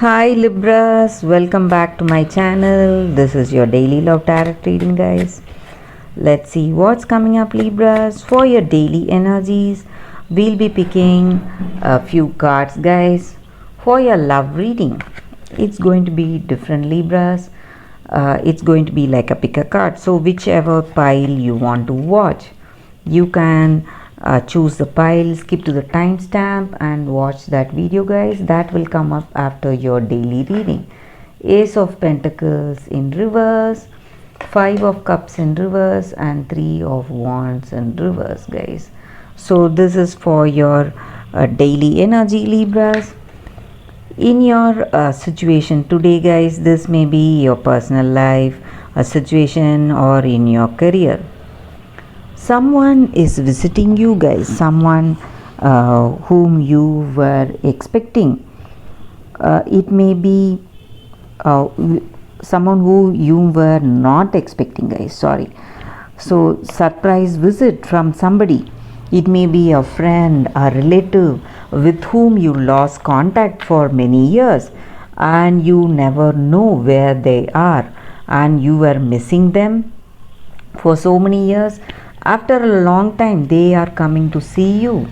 Hi Libras, welcome back to my channel. This is your daily love tarot reading, guys. Let's see what's coming up, Libras. For your daily energies, we'll be picking a few cards, guys. For your love reading, it's going to be different, Libras. It's going to be like a pick a card. So whichever pile you want to watch, you can choose the pile, skip to the timestamp and watch that video, guys. That will come up after your daily reading. Ace of Pentacles in reverse, Five of Cups in reverse, and Three of Wands in reverse, guys. So this is for your daily energy, Libras. In your situation today, guys, this may be your personal life, a situation, or in your career. Someone is visiting you, guys. Someone whom you were expecting. It may be someone who you were not expecting, guys. Sorry. So surprise visit from somebody. It may be a friend, a relative with whom you lost contact for many years and you never know where they are and you were missing them for so many years. After a long time they are coming to see you.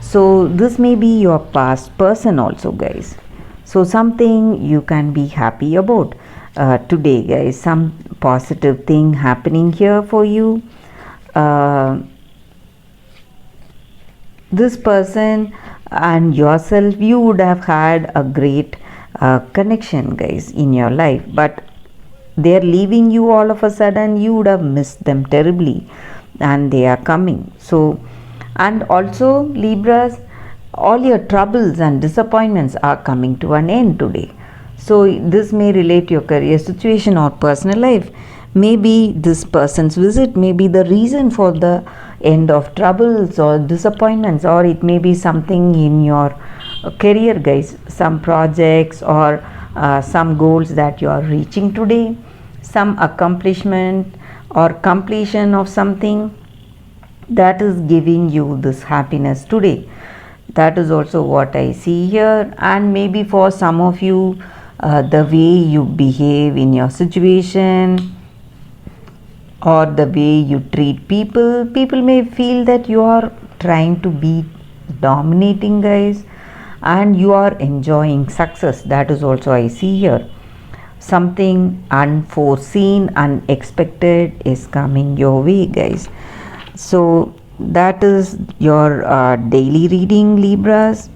So this may be your past person also, guys. So something you can be happy about today, guys. Some positive thing happening here for you. This person and yourself, you would have had a great connection, guys, in your life, but they're leaving you all of a sudden. You would have missed them terribly and they are coming. So, and also Libras, all your troubles and disappointments are coming to an end today. So this may relate to your career situation or personal life. Maybe this person's visit may be the reason for the end of troubles or disappointments, or it may be something in your career, guys. Some projects or some goals that you are reaching today, some accomplishment or completion of something that is giving you this happiness today. That is also what I see here. And maybe for some of you, the way you behave in your situation or the way you treat people, people may feel that you are trying to be dominating, guys, and you are enjoying success. That is also I see here. Something unforeseen, unexpected is coming your way, guys. So that is your daily reading, Libras.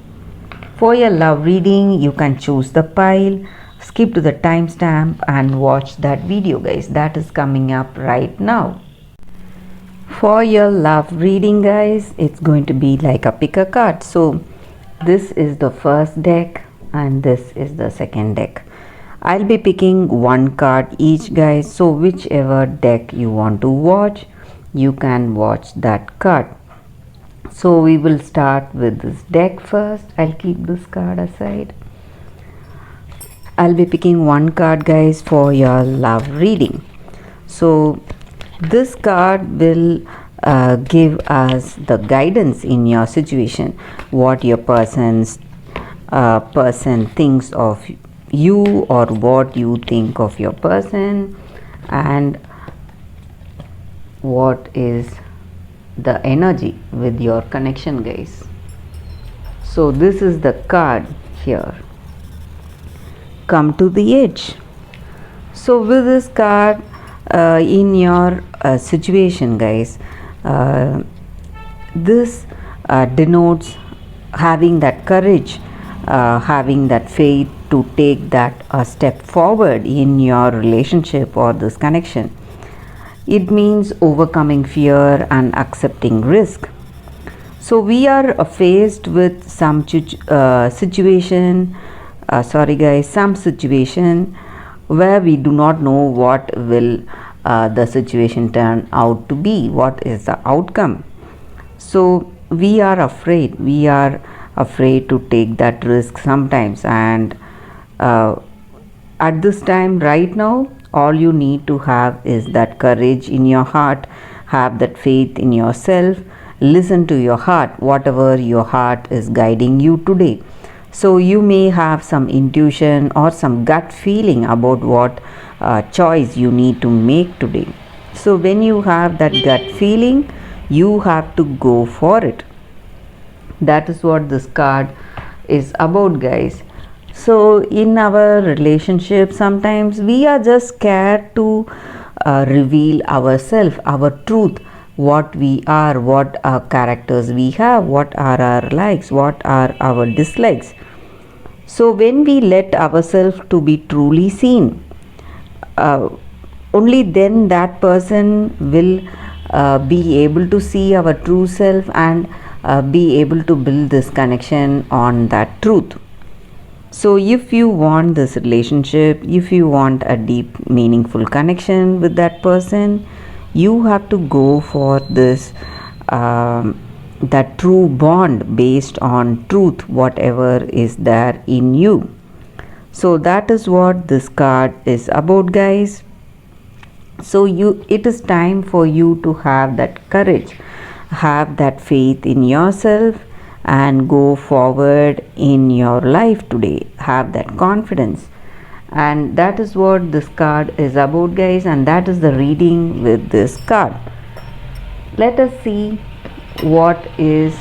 For your love reading, you can choose the pile, skip to the timestamp and watch that video, guys. That is coming up right now. For your love reading, guys, it's going to be like a pick a card. So this is the first deck and this is the second deck. I'll be picking one card each, guys. So whichever deck you want to watch, you can watch that card. So we will start with this deck first. I'll keep this card aside. I'll be picking one card, guys, for your love reading. So this card will give us the guidance in your situation, what your person thinks of you or what you think of your person, and what is the energy with your connection, guys. So this is the card here. Come to the edge. So with this card in your situation, guys, this denotes having that courage, having that faith to take that step forward in your relationship or this connection. It means overcoming fear and accepting risk. So we are faced with some situation, some situation where we do not know what will the situation turn out to be, what is the outcome. So we are afraid to take that risk sometimes, and at this time right now, all you need to have is that courage in your heart. Have that faith in yourself. Listen to your heart, whatever your heart is guiding you today. So you may have some intuition or some gut feeling about what choice you need to make today. So when you have that gut feeling, you have to go for it. That is what this card is about, guys. So in our relationship, sometimes we are just scared to reveal ourselves, our truth, what we are, what our characters we have, what are our likes, what are our dislikes. So when we let ourselves to be truly seen, uh, only then that person will be able to see our true self and be able to build this connection on that truth. So if you want this relationship, if you want a deep meaningful connection with that person, you have to go for this that true bond based on truth, whatever is there in you. So that is what this card is about, guys. So it is time for you to have that courage, have that faith in yourself, and go forward in your life today. Have that confidence. And that is what this card is about, guys, and that is the reading with this card. Let us see what is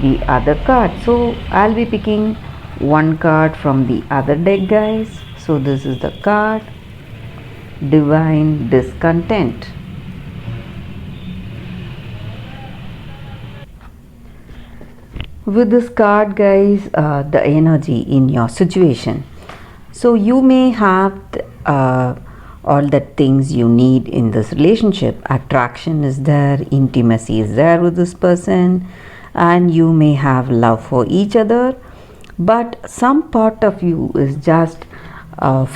the other card. So I'll be picking one card from the other deck, guys. So this is the card, Divine Discontent. With this card, guys, the energy in your situation. So you may have all the things you need in this relationship. Attraction is there, intimacy is there with this person, and you may have love for each other, but some part of you is just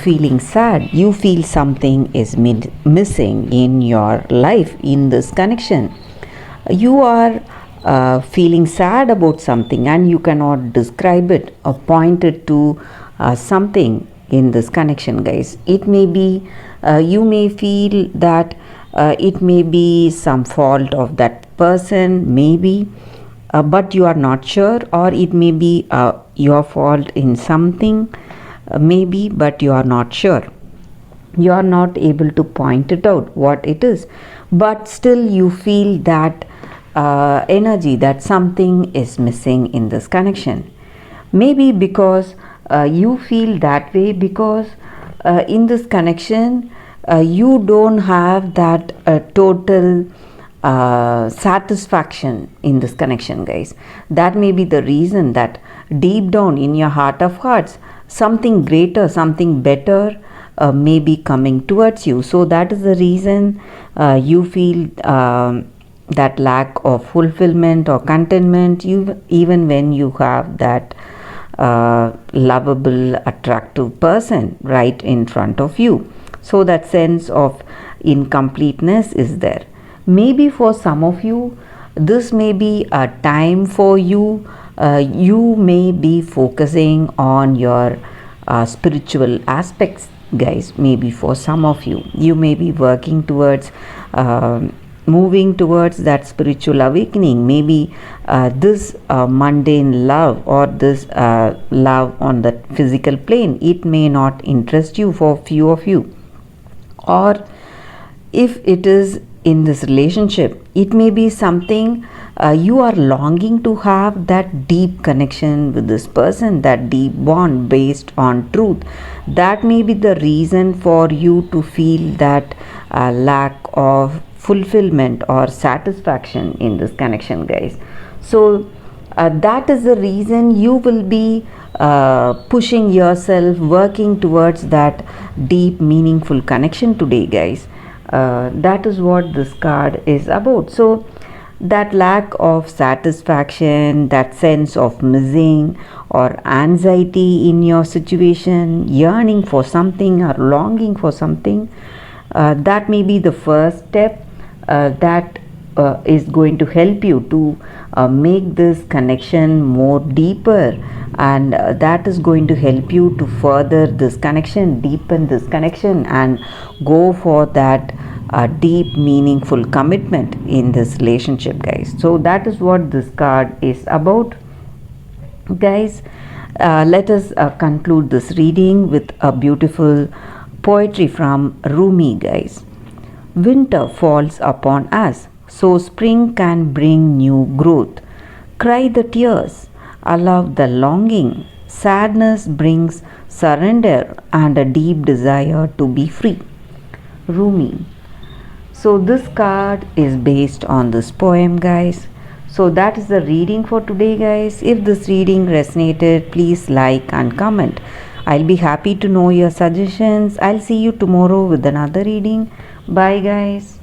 feeling sad. You feel something is missing in your life in this connection. You are feeling sad about something and you cannot describe it or point it to something in this connection, guys. It may be you may feel that it may be some fault of that person, maybe, but you are not sure, or it may be your fault in something, maybe, but you are not sure. You are not able to point it out what it is, but still you feel that energy that something is missing in this connection. Maybe because you feel that way because in this connection you don't have that total satisfaction in this connection, guys. That may be the reason that deep down in your heart of hearts, something greater, something better may be coming towards you. So that is the reason you feel that lack of fulfillment or contentment, even when you have that lovable, attractive person right in front of you. So that sense of incompleteness is there. Maybe for some of you, this may be a time for you. You may be focusing on your spiritual aspects, guys. Maybe for some of you, you may be working towards moving towards that spiritual awakening. Maybe this mundane love or this love on the physical plane, it may not interest you for few of you. Or if it is in this relationship, it may be something you are longing to have that deep connection with this person, that deep bond based on truth. That may be the reason for you to feel that lack of fulfillment or satisfaction in this connection, guys. So that is the reason you will be pushing yourself, working towards that deep meaningful connection today, guys. That is what this card is about. So that lack of satisfaction, that sense of missing or anxiety in your situation, yearning for something or longing for something, that may be the first step that is going to help you to make this connection more deeper, and that is going to help you to further this connection, deepen this connection, and go for that deep meaningful commitment in this relationship, guys. So that is what this card is about, guys. Let us conclude this reading with a beautiful poetry from Rumi, guys. Winter falls upon us, so spring can bring new growth. Cry the tears, allow the longing. Sadness brings surrender and a deep desire to be free. Rumi. So, this card is based on this poem, guys. So, that is the reading for today, guys. If this reading resonated, please like and comment. I'll be happy to know your suggestions. I'll see you tomorrow with another reading. Bye, guys.